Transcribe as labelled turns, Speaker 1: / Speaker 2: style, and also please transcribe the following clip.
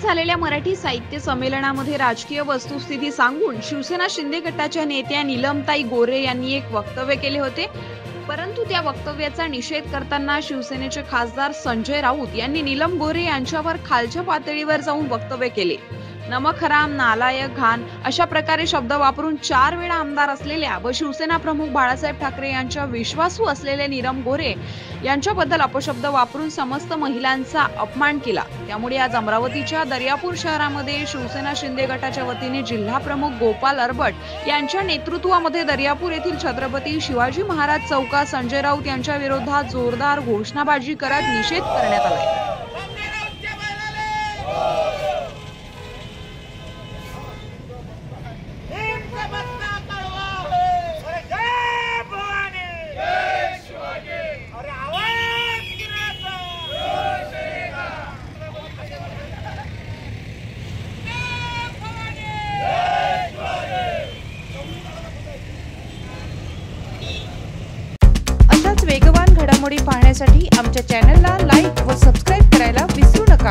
Speaker 1: झालेल्या मराठी साहित्य संमेलनामध्ये राजकीय वस्तुस्थिती सांगून शिवसेना शिंदे गटाच्या नेत्या नीलमताई गोरे यांनी एक वक्तव्य केले होते। परंतु त्या वक्तव्याचा निषेध करताना शिवसेनेचे खासदार संजय राऊत यांनी नीलम गोरे यांच्यावर खालच्या पातळीवर जाऊन वक्तव्य केले। नमक हराम, नालायक, घाण अशा प्रकारे शब्द वापरून 4 वेळा आमदार असलेल्या व शिवसेना प्रमुख बाळासाहेब ठाकरे यांच्या विश्वासू असलेले नीलम गोरे यांच्याबद्दल अपशब्द वापरून समस्त महिलांचा अपमान केला। त्यामुळे आज अमरावतीच्या दर्यापूर शहरामध्ये शिवसेना शिंदे गटाच्या वतीने जिल्हा प्रमुख गोपाल अरबट यांच्या नेतृत्वामध्ये दर्यापूर येथील छत्रपती शिवाजी महाराज चौकात संजय राऊत यांच्या विरोधात जोरदार घोषणाबाजी करत निषेध करण्यात आला।
Speaker 2: अशाच वेगवान घडामोडी पाहण्यासाठी आमच्या चॅनलला लाईक व सबस्क्राइब करायला विसरू नका।